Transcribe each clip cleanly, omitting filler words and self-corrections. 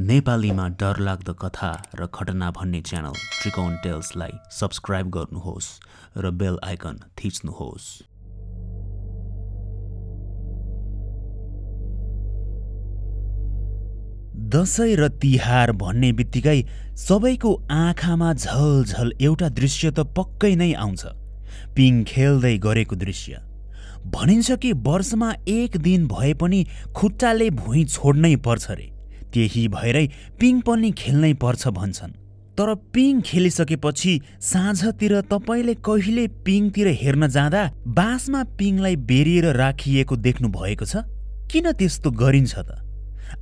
नेपालीमा डरलाग्दो कथा र घटना भन्ने च्यानल त्रिकोण टेल्सलाई सब्स्क्राइब गर्नुहोस् र बेल आइकन थिच्नुहोस्। दशैं र तिहार भन्ने बित्तिकै सबैको आँखामा झलझल एउटा दृश्य त पक्कै नै आउँछ, पिङ खेल्दै गरेको दृश्य। भनिन्छ कि वर्षमा एक दिन भए पनि खुट्टाले भुइँ छोड्नै पर्छ रे, त्यही भएरै पिङ पनि खेल्नै पर्छ भन्छन्। तर पिङ खेलिसकेपछि साँझतिर तपाईले कहिले पिङतिर हेर्न जाँदा बाँसमा पिङलाई बेरिएर राखिएको देख्नु भएको छ? किन त्यस्तो गरिन्छ त?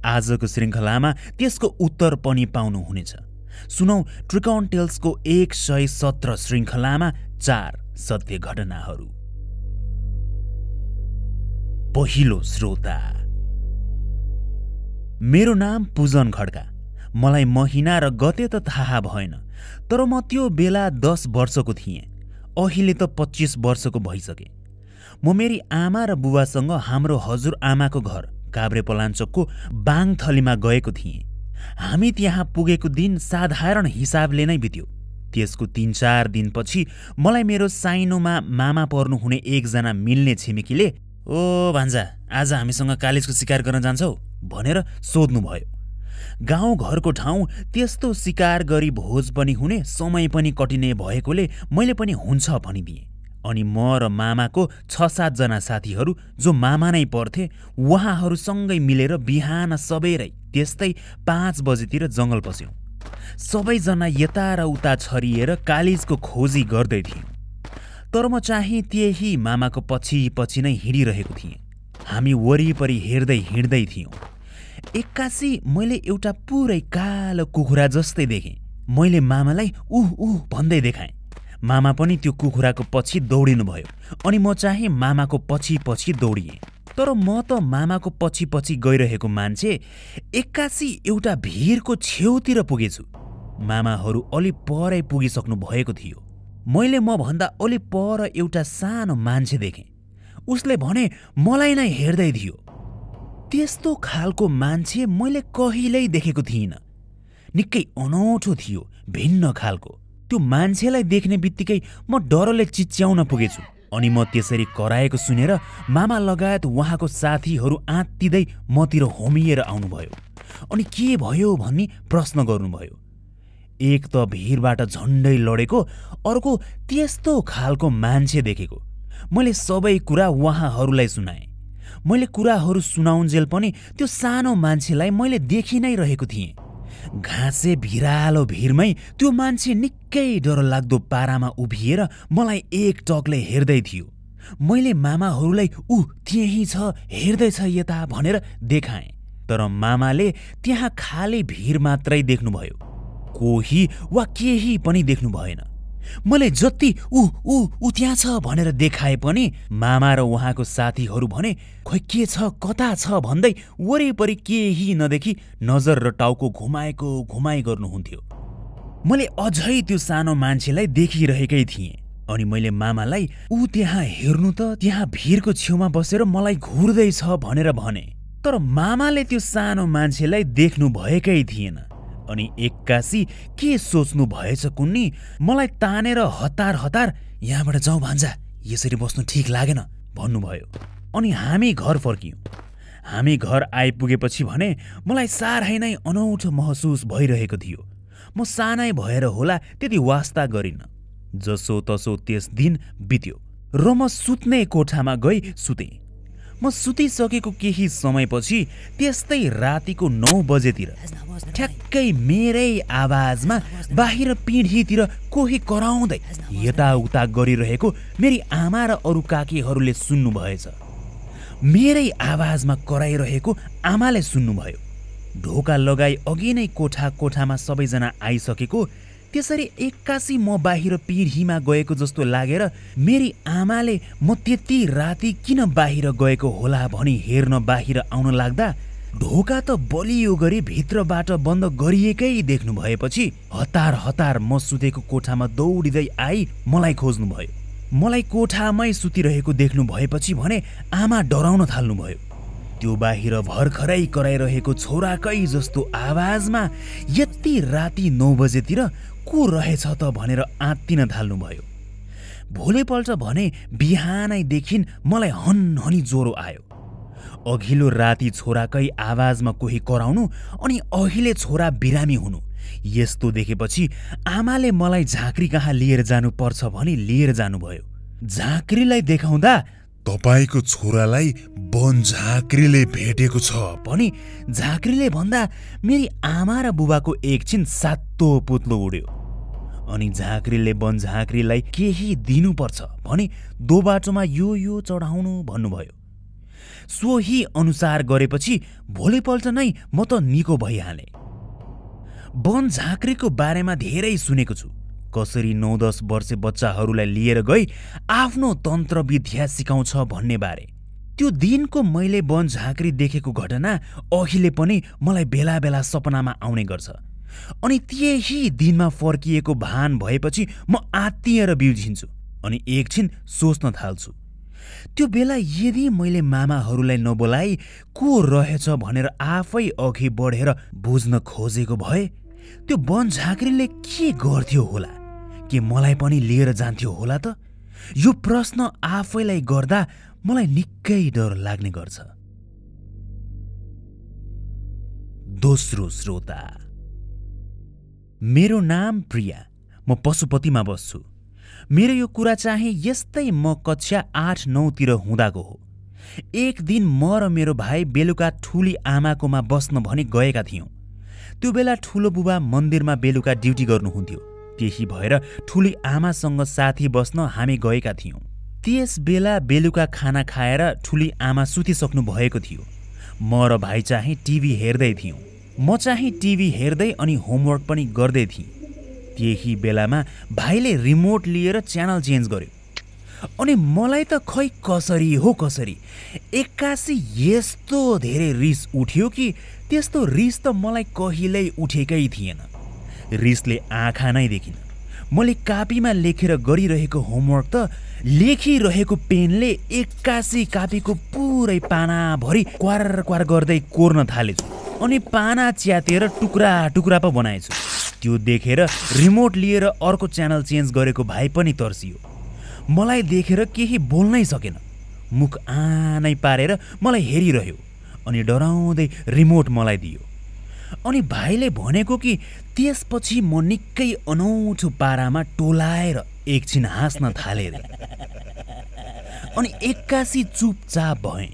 आजको श्रृङ्खलामा त्यसको उत्तर पनि पाउनुहुनेछ। सुनौ त्रिकोण टेल्सको 117 श्रृङ्खलामा 4 सत्य घटनाहरू। पहिलो श्रोता। मेरो नाम पूजन खड्का। मलाई महिना र गते त थाहा भएन, तर म त्यो बेला 10 वर्षको थिएँ। अहिले त 25 वर्षको भइसके। म मेरी आमा र बुबासँग हाम्रो हजुरआमाको घर काभ्रेपलाञ्चोकको बाङथलीमा गएको थिएँ। हामी त्यहाँ पुगेको दिन साधारण हिसाबले नै बित्यो। त्यसको 3-4 दिनपछि मलाई मेरो साइनोमा मामा पर्नुहुने एकजना मिल्ने छिमेकीले "ओ भान्जा, आज हामीसँग कालिजको शिकार गर्न जान्छौ?" भनेर सोध्नुभयो। गाउँ घरको ठाउँ त्यस्तो शिकार गरी भोज पनि हुने, समय पनि कटिने भएकोले मैले पनि हुन्छ भनिदिएँ। अनि म र मामाको 6-7 जना साथीहरू जो मामा नै पर्थे, उहाँहरूसँगै मिलेर बिहान सबेरै त्यस्तै 5 बजेतिर जङ्गल पस्यौँ। सबैजना यता र उता छरिएर कालिजको खोजी गर्दै थियौँ। तर म चाहिँ त्यही मामाको पछि पछि नै हिँडिरहेको थिएँ। हामी वरिपरि हेर्दै हिँड्दै थियौँ। एक्कासी मैले एउटा पुरै कालो कुखुरा जस्तै देखेँ। मैले मामालाई उह भन्दै देखाएँ। मामा पनि त्यो कुखुराको पछि दौडिनु भयो अनि म चाहिँ मामाको पछि पछि दौडिएँ। तर म त मामाको पछि पछि गइरहेको मान्छे एक्कासी एउटा भिरको छेउतिर पुगेछु। मामाहरू अलि परै पुगिसक्नु भएको थियो। मैले म भन्दा अलि पर एउटा सानो मान्छे देखेँ। उसले भने मलाई नै हेर्दै थियो। त्यस्तो खालको मान्छे मैले कहिल्यै देखेको थिइनँ। निकै अनौठो थियो, भिन्न खालको। त्यो मान्छेलाई देख्ने बित्तिकै म डरले चिच्याउन पुगेछु। अनि म त्यसरी कराएको सुनेर मामा लगायत उहाँको साथीहरू आत्तिँदै मतिर होमिएर आउनुभयो अनि के भयो भन्ने प्रश्न गर्नुभयो। एक त भिरबाट झन्डै लडेको, अर्को त्यस्तो खालको मान्छे देखेको। मैले सबै कुरा उहाँहरूलाई सुनाएँ। मैले कुराहरू सुनाउन्जेल पनि त्यो सानो मान्छेलाई मैले देखि नै रहेको थिएँ। घाँसे भिरालो भिरमै त्यो मान्छे निकै डरलाग्दो पारामा उभिएर मलाई एकटकले हेर्दै थियो। मैले मामाहरूलाई त्यही छ, हेर्दैछ यता भनेर देखाएँ। तर मामाले त्यहाँ खाली भिर मात्रै देख्नुभयो, कोही वा केही पनि देख्नु भएन। मैले जति त्यहाँ छ भनेर देखाए पनि मामा र उहाँको साथीहरू भने खोइ के छ, कता छ भन्दै वरिपरि केही नदेखि नजर र टाउको घुमाई गर्नुहुन्थ्यो। मैले अझै त्यो सानो मान्छेलाई देखिरहेकै थिएँ अनि मैले मामालाई त्यहाँ हेर्नु त, त्यहाँ भिरको छेउमा बसेर मलाई घुर्दैछ भनेर भने। तर मामाले त्यो सानो मान्छेलाई देख्नु भएकै थिएन। अनि एक्कासी के सोच्नु भएछ कुन्नी, मलाई तानेर हतार "यहाँबाट जाउँ भान्जा, यसरी बस्नु ठिक लागेन" भन्नुभयो। अनि हामी घर फर्कियौँ। हामी घर आइपुगेपछि भने मलाई साह्रै नै अनौठो महसुस भइरहेको थियो। म सानै भएर होला त्यति वास्ता गरिनँ। जसो तसो त्यस दिन बित्यो र म सुत्ने कोठामा गई सुतेँ। म सुतिसकेको केही समयपछि त्यस्तै रातिको 9 बजेतिर ठ्याक्कै मेरै आवाजमा बाहिर पिँढीतिर कोही कराउँदै यताउता गरिरहेको मेरी आमा र अरू काकीहरूले सुन्नु भएछ। मेरै आवाजमा कराइरहेको आमाले सुन्नुभयो। ढोका लगाई अघि नै कोठामा सबैजना आइसकेको। त्यसरी एक्कासी म बाहिर पिँढीमा गएको जस्तो लागेर मेरी आमाले म त्यति राति किन बाहिर गएको होला भनी हेर्न बाहिर आउन लाग्दा ढोका त बलियो गरी भित्रबाट बन्द गरिएकै देख्नु भएपछि हतार म सुतेको कोठामा दौडिँदै आई मलाई खोज्नुभयो। मलाई कोठामै सुतिरहेको देख्नु भएपछि भने आमा डराउन थाल्नुभयो। त्यो बाहिर भर्खरै कराइरहेको छोराकै जस्तो आवाजमा यति राति 9 बजेतिर को रहेछ त भनेर आत्तिन थाल्नुभयो। भोलिपल्ट भने बिहानैदेखि मलाई हनहनी ज्वरो आयो। अघिल्लो राति छोराकै आवाजमा कोही कराउनु अनि अहिले छोरा बिरामी हुनु, यस्तो देखेपछि आमाले मलाई झाँक्री कहाँ लिएर जानुपर्छ भनी लिएर जानुभयो। झाँक्रीलाई देखाउँदा तपाईको छोरालाई वन झाँक्रीले भेटेको छ भनी झाँक्रीले भन्दा मेरी आमा र बुबाको एकछिन सातो पुत्लो उड्यो। अनि झाँक्रीले वन झाँक्रीलाई केही दिनुपर्छ भनी दो बाटोमा यो चढाउनु भन्नुभयो। सोही अनुसार गरेपछि भोलिपल्ट नै म त निको भइहाले। वन झाँक्रीको बारेमा धेरै सुनेको छु, कसरी 9-10 वर्षे बच्चाहरूलाई लिएर गई आफ्नो तन्त्र विद्या सिकाउँछ भन्ने बारे। त्यो दिनको मैले वन झाँक्री देखेको घटना अहिले पनि मलाई बेला बेला सपनामा आउने गर्छ। अनि त्यही दिनमा फर्किएको भान भएपछि म आत्तिएर बिउझिन्छु अनि एकछिन सोच्न थाल्छु। त्यो बेला यदि मैले मामाहरूलाई नबोलाई को रहेछ भनेर आफै अघि बढेर बुझ्न खोजेको भए त्यो वन झाँक्रीले के गर्थ्यो होला? के मलाई पनि लिएर जान्थ्यो होला त? यो प्रश्न आफैलाई गर्दा मलाई निकै डर लाग्ने गर्छ। दोस्रो श्रोता, मेरो नाम प्रिया, म पशुपतिमा बस्छु। मेरो यो कुरा चाहिँ यस्तै म कक्षा 8-9 तिर हुँदाको हो। एक दिन म र मेरो भाइ बेलुका ठुली आमाकोमा बस्न भनी गएका थियौँ। त्यो बेला ठुलो बुबा मन्दिरमा बेलुका ड्युटी गर्नुहुन्थ्यो, त्यही भएर ठुली आमासँग साथी बस्न हामी गएका थियौँ। त्यस बेला बेलुका खाना खाएर ठुली आमा सुतिसक्नु भएको थियो। म र भाइ चाहिँ टिभी हेर्दै थियौँ। म चाहिँ टिभी हेर्दै अनि होमवर्क पनि गर्दै थिएँ। त्यही बेलामा भाइले रिमोट लिएर च्यानल चेन्ज गर्यो। अनि मलाई त खै कसरी हो कसरी एक्कासी यस्तो धेरै रिस उठ्यो कि त्यस्तो रिस त मलाई कहिल्यै उठेकै थिएन। रिसले आँखा नै देखिन। मैले कापीमा लेखेर गरिरहेको होमवर्क त लेखिरहेको पेनले एक्कासी कापीको पुरै पानाभरि क्वार क्वार गर्दै कोर्न थालेछु अनि पाना च्यातेर टुक्रा टुक्रा पो बनाएछु। त्यो देखेर रिमोट लिएर अर्को च्यानल चेन्ज गरेको भाइ पनि तर्सियो। मलाई देखेर केही बोल्नै सकेन, मुख आनै पारेर मलाई हेरिरह्यो अनि डराउँदै रिमोट मलाई दियो। अनि भाइले भनेको कि त्यसपछि म निकै अनौठो पारामा टोलाएर एकछिन हाँस्न थालेँ अनि एक्कासी चुपचाप भएँ।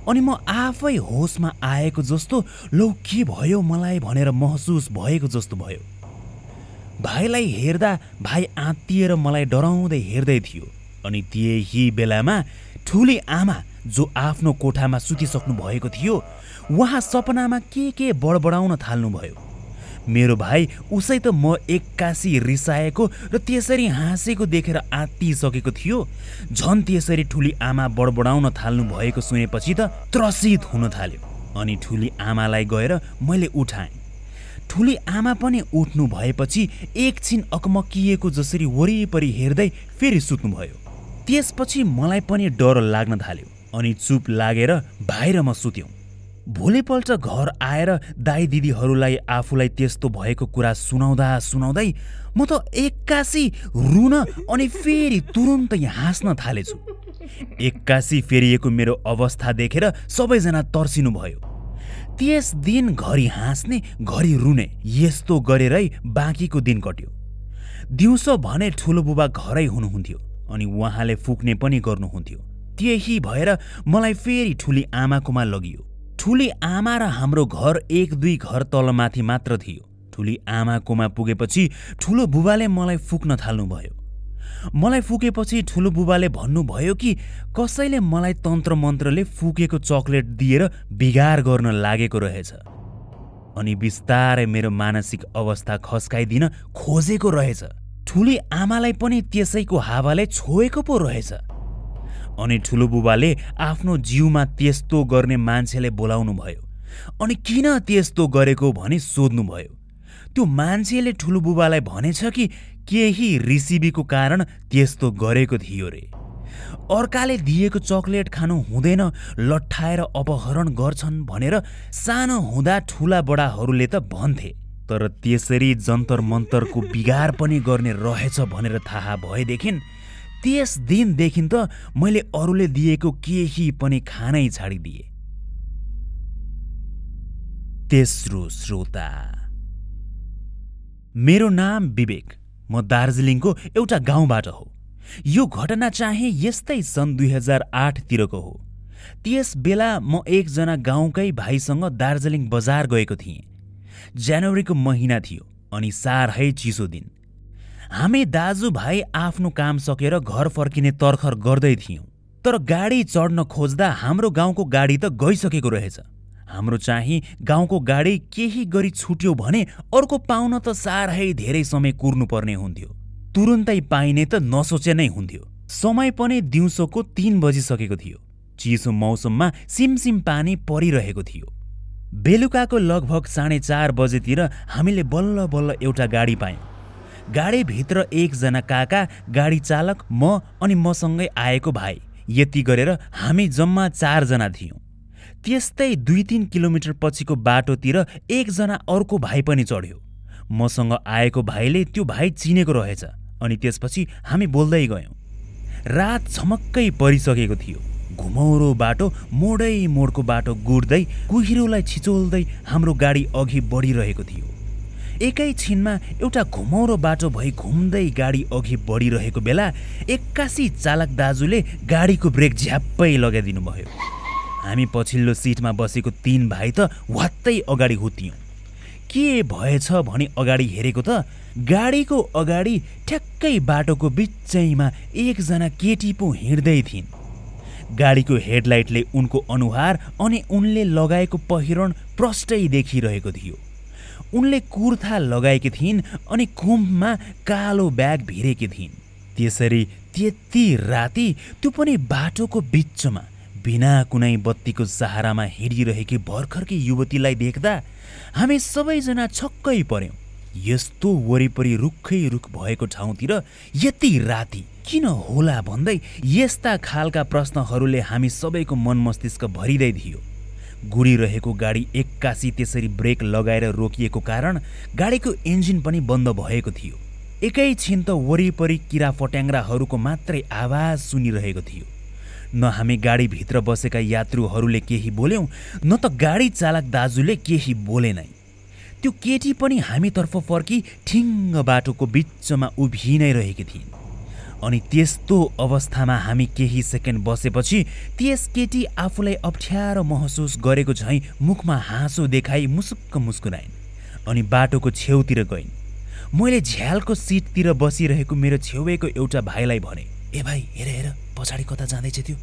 अनि म आफै होसमा आएको जस्तो लौ के भयो मलाई भनेर महसुस भएको जस्तो भयो। भाइलाई हेर्दा भाइ आत्तिएर मलाई डराउँदै हेर्दै थियो। अनि त्यही बेलामा ठुली आमा जो आफ्नो कोठामा सुतिसक्नु भएको थियो, उहाँ सपनामा के बडबडाउन थाल्नुभयो। मेरो भाइ उसै त म एक्कासी रिसाएको र त्यसरी हाँसेको देखेर आत्तिसकेको थियो। झन् त्यसरी ठुली आमा बडबडाउन थाल्नु भएको सुनेपछि त त्रसित हुन थाल्यो। अनि ठुली आमालाई गएर मैले उठाएँ। ठुली आमा पनि उठ्नु भएपछि एकछिन अकमकिएको जसरी वरिपरि हेर्दै फेरि सुत्नुभयो। त्यसपछि मलाई पनि डर लाग्न थाल्यो अनि चुप लागेर बाहिर म सुत्यौँ। भोलिपल्ट घर आएर दाइ दिदीहरूलाई आफूलाई त्यस्तो भएको कुरा सुनाउँदै म त एक्कासी रुन अनि फेरि तुरुन्तै हाँस्न थालेछु। एक्कासी फेरिएको मेरो अवस्था देखेर सबैजना तर्सिनु भयो। त्यस दिन घरि हाँस्ने घरि रुने यस्तो गरेरै बाँकीको दिन कट्यो। दिउँसो भने ठुलो बुबा घरै हुनुहुन्थ्यो अनि उहाँले फुक्ने पनि गर्नुहुन्थ्यो। त्यही भएर मलाई फेरि ठुली आमाकोमा लगियो। ठुली आमा र हाम्रो घर 1-2 घर तलमाथि मात्र थियो। ठुली आमाकोमा पुगेपछि ठुलो बुबाले मलाई फुक्न थाल्नुभयो। मलाई फुकेपछि ठुलो बुबाले भन्नुभयो कि कसैले मलाई तन्त्र मन्त्रले फुकेको चकलेट दिएर बिगार गर्न लागेको रहेछ अनि बिस्तारै मेरो मानसिक अवस्था खस्काइदिन खोजेको रहेछ। ठुली आमालाई पनि त्यसैको हावाले छोएको पो रहेछ। अनि ठुलो बुबाले आफ्नो जिउमा त्यस्तो गर्ने मान्छेले बोलाउनु भयो अनि किन त्यस्तो गरेको भनी सोध्नुभयो। त्यो मान्छेले ठुलो बुबालाई भनेछ कि केही रिसिबीको कारण त्यस्तो गरेको थियो रे। अर्काले दिएको चकलेट खानु हुँदैन, लट्ठाएर अपहरण गर्छन् भनेर सानो हुँदा ठुला बडाहरूले त भन्थे। तर त्यसरी जन्तर मन्तरको बिगार पनि गर्ने रहेछ भनेर थाहा भएदेखि त्यस दिनदेखि त मैले अरूले दिएको केही पनि खानै छाडिदिए। तेस्रो श्रोता। मेरो नाम विवेक, म दार्जिलिङको एउटा गाउँबाट हो। यो घटना चाहिँ यस्तै सन् 2008 तिरको हो। त्यस बेला म एकजना गाउँकै भाइसँग दार्जिलिङ बजार गएको थिएँ। जनवरीको महिना थियो अनि साह्रै चिसो दिन। हामी दाजुभाइ आफ्नो काम सकेर घर फर्किने तर्खर गर्दै थियौँ। तर गाडी चढ्न खोज्दा हाम्रो गाउँको गाडी त गइसकेको रहेछ। हाम्रो चाहिँ गाउँको गाडी केही गरी छुट्यो भने अर्को पाउन त साह्रै धेरै समय कुर्नुपर्ने हुन्थ्यो। तुरुन्तै पाइने त नसोचे नै हुन्थ्यो। समय पनि दिउँसोको 3 बजिसकेको थियो। चिसो मौसममा सिमसिम पानी परिरहेको थियो। बेलुकाको लगभग 4:30 बजेतिर हामीले बल्ल बल्ल एउटा गाडी पायौँ। गाडीभित्र एकजना काका, गाडी चालक, म अनि मसँगै आएको भाइ, यति गरेर हामी जम्मा 4 जना थियौँ। त्यस्तै 2-3 किलोमिटर पछिको बाटोतिर एकजना अर्को भाइ पनि चढ्यो। मसँग आएको भाइले त्यो भाइ चिनेको रहेछ अनि त्यसपछि हामी बोल्दै गयौँ। रात झमक्कै परिसकेको थियो। घुमौरो बाटो मोडै मोडको बाटो गुड्दै कुहिरोलाई छिचोल्दै हाम्रो गाडी अघि बढिरहेको थियो। एकैछिनमा एउटा घुमौरो बाटो भई घुम्दै गाडी अघि बढिरहेको बेला एक्कासी चालक दाजुले गाडीको ब्रेक झ्याप्पै लगाइदिनु भयो। हामी पछिल्लो सिटमा बसेको 3 भाइ त वात्तै अगाडि हुत्तियौँ। के भएछ भनी अगाडि हेरेको त गाडीको अगाडि ठ्याक्कै बाटोको बिचैमा एकजना केटी पो हिँड्दै थिइन्। गाडीको हेडलाइटले उनको अनुहार अनि उनले लगाएको पहिरन प्रष्टै देखिरहेको थियो। उनले कुर्ता लगाएकी थिइन् अनि कुम्भमा कालो ब्याग भिरेकी थिइन्। त्यसरी त्यति राति, त्यो पनि बाटोको बिचमा, बिना कुनै बत्तीको सहारामा हिँडिरहेकी भर्खरकी युवतीलाई देख्दा हामी सबैजना छक्कै पर्यौँ। यस्तो वरिपरि रुखै रुख भएको ठाउँतिर यति राति किन होला भन्दै यस्ता खालका प्रश्नहरूले हामी सबैको मन मस्तिष्क भरिँदै थियो। गुडिरहेको गाडी एक्कासी त्यसरी ब्रेक लगाएर रोकिएको कारण गाडीको इन्जिन पनि बन्द भएको थियो। एकैछिन त वरिपरि किरा फट्याङ्ग्राहरूको मात्रै आवाज सुनिरहेको थियो। न हामी गाडीभित्र बसेका यात्रुहरूले केही बोल्यौँ, न त गाडी चालक दाजुले केही बोले नै। त्यो केटी पनि हामीतर्फ फर्की ठिङ्ग बाटोको बिचमा उभिनै रहेकी थिइन्। अनि त्यस्तो अवस्थामा हामी केही सेकेन्ड बसेपछि त्यस केटी आफूलाई अप्ठ्यारो महसुस गरेको झैँ मुखमा हाँसो देखाई मुसुक्क मुस्कुराइन् अनि बाटोको छेउतिर गइन्। मैले झ्यालको सिटतिर बसिरहेको मेरो छेउको एउटा भाइलाई भने, ए भाइ हेर हेर, पछाडि कता जाँदैछ त्यो।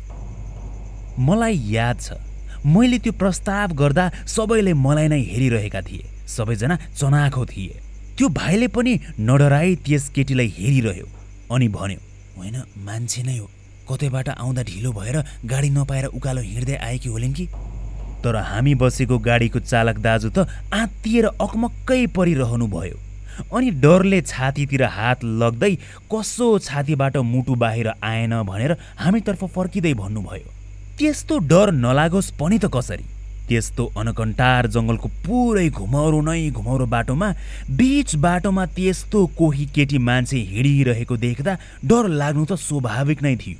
मलाई याद छ, मैले त्यो प्रस्ताव गर्दा सबैले मलाई नै हेरिरहेका थिए। सबैजना चनाखो थिए। त्यो भाइले पनि नडराई त्यस केटीलाई हेरिरह्यो अनि भन्यो, होइन मान्छे नै हो, कतैबाट आउँदा ढिलो भएर गाडी नपाएर उकालो हिँड्दै आएकी होलिन् कि। तर हामी बसेको गाडीको चालक दाजु त आत्तिएर अकमक्कै परिरहनु भयो अनि डरले छातीतिर हात लग्दै कसो छातीबाट मुटु बाहिर आएन भनेर हामीतर्फ फर्किँदै भन्नुभयो। त्यस्तो डर नलागोस् पनि त कसरी। त्यस्तो अनकन्टार जङ्गलको पुरै घुमौरो नै घुमौरो बाटोमा, बीच बाटोमा त्यस्तो कोही केटी मान्छे हिँडिरहेको देख्दा डर लाग्नु त स्वाभाविक नै थियो।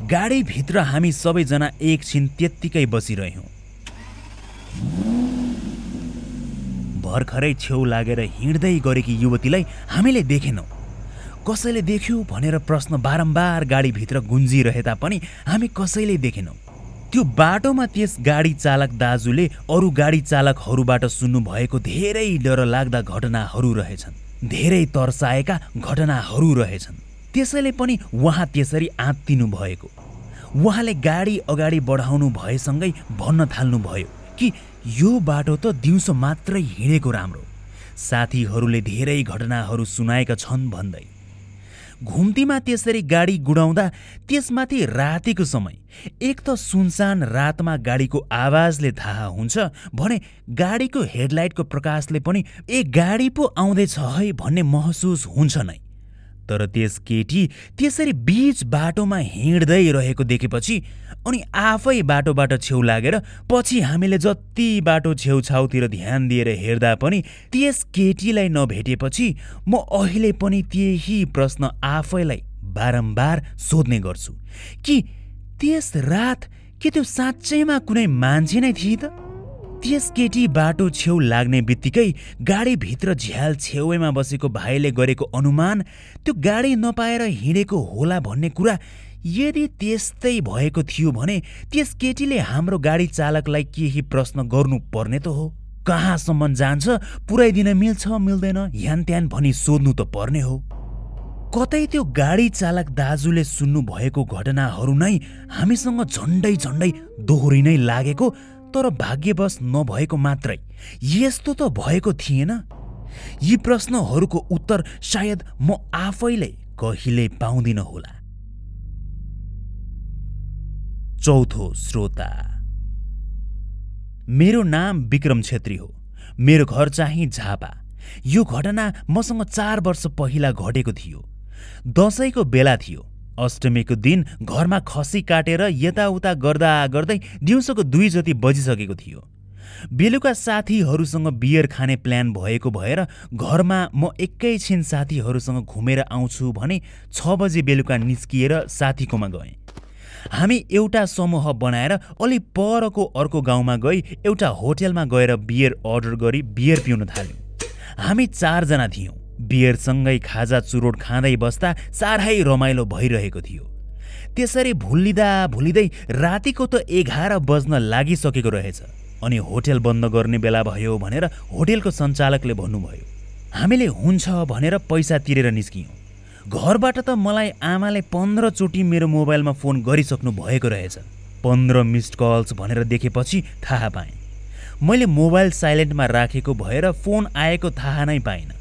गाडीभित्र हामी सबैजना एकछिन त्यत्तिकै बसिरह्यौँ। भर्खरै छेउ लागेर हिँड्दै गरेकी युवतीलाई हामीले देखेनौँ। कसैले देख्यो भनेर प्रश्न बारम्बार गाडीभित्र गुन्जिरहे तापनि हामी कसैले देखेनौँ। त्यो बाटोमा त्यस गाडी चालक दाजुले अरू गाडी चालकहरूबाट सुन्नुभएको धेरै डरलाग्दा घटनाहरू रहेछन्, धेरै तर्साएका घटनाहरू रहेछन्। त्यसैले पनि उहाँ त्यसरी आत्तिनु भएको। उहाँले गाडी अगाडि बढाउनु भएसँगै भन्न थाल्नुभयो कि यो बाटो त दिउँसो मात्रै हिँडेको राम्रो, साथीहरूले धेरै घटनाहरू सुनाएका छन् भन्दै। घुम्तीमा त्यसरी गाडी गुडाउँदा त्यसमाथि रातिको समय, एक त सुनसान रातमा गाडीको आवाजले थाहा हुन्छ भने गाडीको हेडलाइटको प्रकाशले पनि गाडी पो आउँदैछ है भन्ने महसुस हुन्छ नै। तर त्यस केटी त्यसरी बीच बाटोमा हिँड्दै रहेको देखेपछि अनि आफै बाटोबाट छेउ लागेर पछि हामीले जति बाटो छेउछाउतिर ध्यान दिएर हेर्दा पनि त्यस केटीलाई नभेटेपछि म अहिले पनि त्यही प्रश्न आफैलाई बारम्बार सोध्ने गर्छु कि त्यस रात के त्यो साँच्चैमा कुनै मान्छे नै थिए त? त्यस केटी बाटो छेउ लाग्ने बित्तिकै गाडीभित्र झ्याल छेउमा बसेको भाइले गरेको अनुमान त्यो गाडी नपाएर हिँडेको होला भन्ने कुरा यदि त्यस्तै भएको थियो भने त्यस केटीले हाम्रो गाडी चालकलाई केही प्रश्न गर्नु पर्ने त हो। कहाँसम्म जान्छ, पुर्याइदिन मिल्छ मिल्दैन, ह्यान त्यान भनी सोध्नु त पर्ने हो। कतै त्यो गाडी चालक दाजुले सुन्नु भएको घटनाहरू नै हामीसँग झन्डै झन्डै दोहोरिनै लागेको, तर भाग्यवश नभएको मात्रै यस्तो त भएको थिएन। यी प्रश्नहरूको उत्तर सायद म आफैले कहिले पाउँदिन होला। चौथो श्रोता। मेरो नाम विक्रम छेत्री हो। मेरो घर चाहिँ झापा। यो घटना मसँग 4 वर्ष पहिला घटेको थियो। दशैंको बेला थियो। अष्टमीको दिन घरमा खसी काटेर यताउता गर्दा गर्दै दिउँसोको 2 जति बजिसकेको थियो। बेलुका साथीहरूसँग बियर खाने प्लान भएको भएर घरमा म एकैछिन साथीहरूसँग घुमेर आउँछु भने 6 बजे बेलुका निस्किएर साथीकोमा गएँ। हामी एउटा समूह बनाएर अलि परको अर्को गाउँमा गई एउटा होटेलमा गएर बियर अर्डर गरी बियर पिउन थाल्यौँ। हामी 4 जना थियौँ। बियरसँगै खाजा चुरोट खाँदै बस्दा साह्रै रमाइलो भइरहेको थियो। त्यसरी भुलिँदै रातिको त 11 बज्न लागिसकेको रहेछ। अनि होटेल बन्द गर्ने बेला भयो भनेर होटेलको सञ्चालकले भन्नुभयो। हामीले हुन्छ भनेर पैसा तिरेर निस्कियौँ। घरबाट त मलाई आमाले 15 चोटि मेरो मोबाइलमा फोन गरिसक्नु भएको रहेछ। 15 मिस्ड कल्स भनेर देखेपछि थाहा पाएँ। मैले मोबाइल साइलेन्टमा राखेको भएर फोन आएको थाहा नै पाइनँ।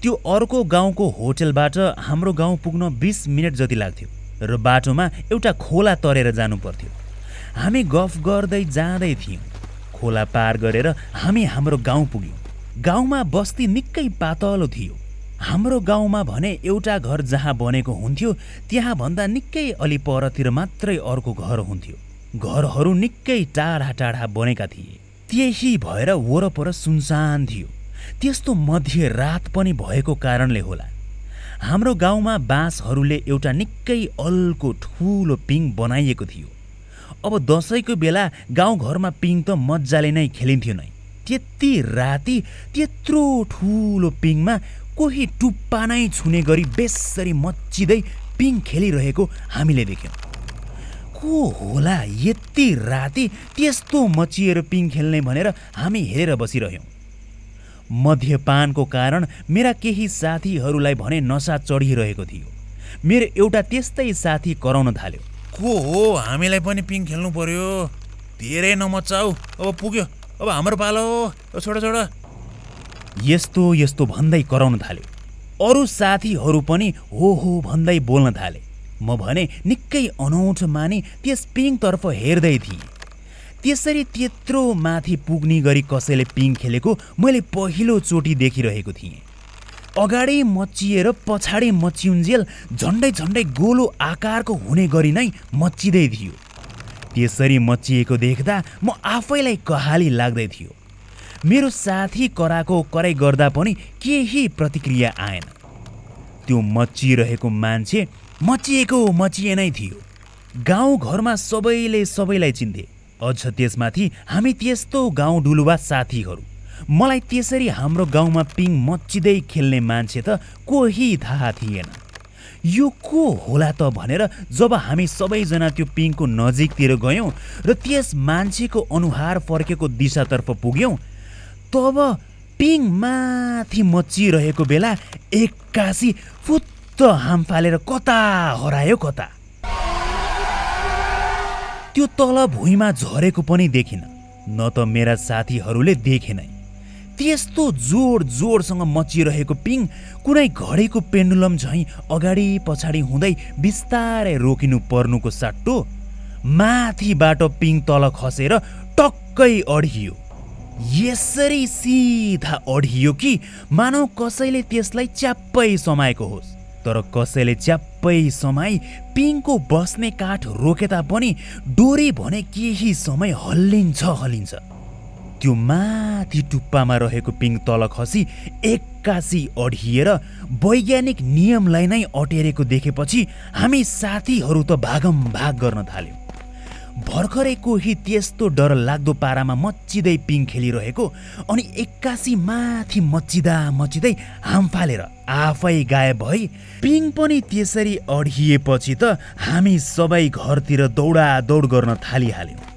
त्यो अर्को गाउँको होटेलबाट हाम्रो गाउँ पुग्न 20 मिनट जति लाग्थ्यो र बाटोमा एउटा खोला तरेर जानु पर्थ्यो। हामी गफ गर्दै जाँदै थियौँ। खोला पार गरेर हामी हाम्रो गाउँ पुग्यौँ। गाउँमा बस्ती निकै पातलो थियो। हाम्रो गाउँमा भने एउटा घर जहाँ बनेको हुन्थ्यो त्यहाँ भन्दा निकै अलि परतिर मात्रै अर्को घर हुन्थ्यो। घरहरू निकै टाढा टाढा बनेका थिए। त्यही भएर वरपर सुनसान थियो। त्यस्तो मध्य रात पनि भएको कारणले होला हाम्रो गाउँमा बाँसहरूले एउटा निकै अल्को ठुलो पिङ बनाइएको थियो। अब दशैंको बेला गाउँघरमा पिङ त मजाले नै खेलिन्थ्यो नै। त्यति राति त्यत्रो ठुलो पिङमा कोही टुप्पा नै छुने गरी बेसरी मच्चिँदै पिङ खेलिरहेको हामीले देख्यौँ। को होला यति राति त्यस्तो मचिएर पिङ खेल्ने भनेर हामी हेरेर बसिरह्यौँ। मध्यपानको कारण मेरा केही साथीहरूलाई भने नसा चढिरहेको थियो। मेरो एउटा त्यस्तै साथी कराउन थाल्यो, को हो, हामीलाई पनि पिङ खेल्नु पर्यो, धेरै नमचाऊ, अब पुग्यो, अब हाम्रो पालो, छोडा छोडा। यस्तो भन्दै कराउन थाल्यो। अरू साथीहरू पनि हो भन्दै बोल्न थाले। म भने निकै अनौठो मानि त्यस पिङतर्फ हेर्दै थिएँ। त्यसरी त्यत्रो माथि पुग्ने गरी कसैले पिङ खेलेको मैले पहिलो चोटि देखिरहेको थिएँ। अगाडि मच्चिएर पछाडि मच्चिउन्जेल झन्डै झन्डै गोलो आकारको हुने गरी नै मच्चिँदै थियो। त्यसरी मच्चिएको देख्दा म आफैलाई कहाली लाग्दै थियो। मेरो साथी कराको कराई गर्दा पनि केही प्रतिक्रिया आएन। त्यो मच्चिरहेको मान्छे मचिए नै थियो। गाउँ घरमा सबैलाई चिन्थे। अझ त्यसमाथि हामी त्यस्तो गाउँ डुलुवा साथीहरू। मलाई त्यसरी हाम्रो गाउँमा पिङ मच्चिँदै खेल्ने मान्छे त कोही थाहा थिएन। यो को होला त भनेर जब हामी सबैजना त्यो पिङको नजिकतिर गयौँ र त्यस मान्छेको अनुहार फर्केको दिशातर्फ पुग्यौँ, तब पिङ माथि मच्चिरहेको बेला एक्कासी फुत्त हाम फालेर कता हरायो कता। त्यो तल भुइँमा झरेको पनि देखिन, न त मेरा साथीहरूले देखेनै। त्यस्तो जोडसँग मचिरहेको पिङ कुनै घडीको पेन्डुलम झैँ अगाडि पछाडि हुँदै बिस्तारै रोकिनु पर्नुको सट्टो माथिबाट पिङ तल खसेर टक्कै अड्कियो। यसरी सिधा अड्कियो कि मानौ कसैले त्यसलाई च्याप्पै समाएको होस्। तर कसैले च्याप्पै समाई पिङको बस्ने काठ रोके तापनि डोरी भने केही समय हल्लिन्छ। त्यो माथि टुप्पामा रहेको पिङ तल खसी एक्कासी अड्हिएर वैज्ञानिक नियमलाई नै अटेरेको देखेपछि हामी साथीहरू त भागमभाग गर्न थाल्यौँ। भर्खरै कोही त्यस्तो डर लाग्दो पारामा मच्चिँदै पिङ खेलिरहेको अनि एक्कासी माथि मच्चिँदै हाम फालेर आफै गायब भई पिङ पनि त्यसरी अड्हिएपछि त हामी सबै घरतिर दौडादौड गर्न थालिहाल्यौँ।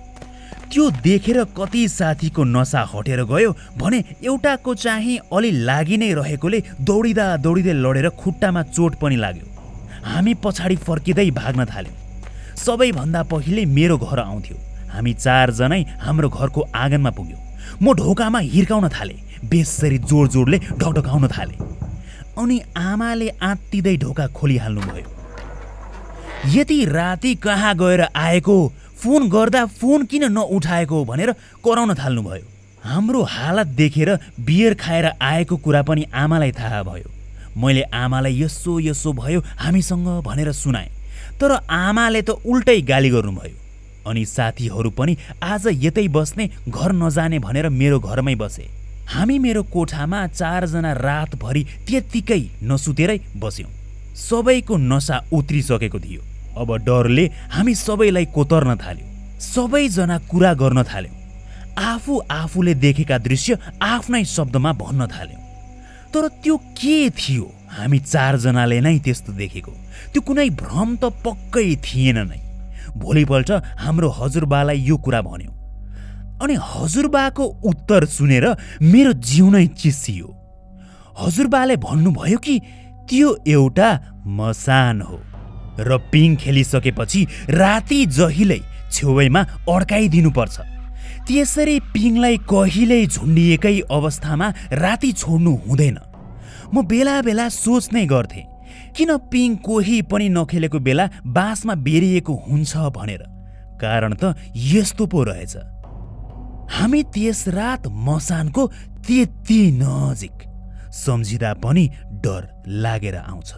त्यो देखेर कति साथीको नसा हटेर गयो भने एउटाको चाहिँ अलि लागि नै रहेकोले दौडिँदै लडेर खुट्टामा चोट पनि लाग्यो। हामी पछाडि फर्किँदै भाग्न थाल्यौँ। सबैभन्दा पहिले मेरो घर आउँथ्यो। हामी 4 जनै हाम्रो घरको आँगनमा पुग्यौँ। म ढोकामा हिर्काउन थालेँ, बेसरी जोडले ढकढकाउन थालेँ। अनि आमाले आत्तिँदै ढोका खोलिहाल्नुभयो। यति राति कहाँ गएर आएको, फोन गर्दा फोन किन नउठाएको भनेर कराउन थाल्नुभयो। हाम्रो हालत देखेर बियर खाएर आएको कुरा पनि आमालाई थाहा भयो। मैले आमालाई यसो भयो हामीसँग भनेर सुनाएँ, तर आमाले त उल्टै गाली गर्नुभयो। अनि साथीहरू पनि आज यतै बस्ने, घर नजाने भनेर मेरो घरमै बसे। हामी मेरो कोठामा 4 जना रातभरि त्यत्तिकै नसुतेरै बस्यौँ। सबैको नसा उत्रिसकेको थियो। अब डरले हामी सबैलाई कोतर्न थाल्यो। सबैजना कुरा गर्न थाल्यौँ। आफूले देखेका दृश्य आफ्नै शब्दमा भन्न थाल्यौँ। तर त्यो के थियो? हामी 4 जनाले नै त्यस्तो देखेको। त्यो कुनै भ्रम त पक्कै थिएन नै। भोलिपल्ट हाम्रो हजुरबालाई यो कुरा भन्यो। अनि हजुरबाको उत्तर सुनेर मेरो जिउ नै चिस्सियो। हजुरबाले भन्नुभयो कि त्यो एउटा मसान हो र पिङ खेलिसकेपछि राति जहिल्यै छेउमा अड्काइदिनुपर्छ। त्यसरी पिङलाई कहिल्यै झुन्डिएकै अवस्थामा राति छोड्नु हुँदैन। म बेला सोच्ने गर्थेँ, किन पिङ कोही पनि नखेलेको बेला बाँसमा बेरिएको हुन्छ भनेर। कारण त यस्तो पो रहेछ। हामी त्यस रात मसानको त्यति नजिक, सम्झिँदा पनि डर लागेर आउँछ।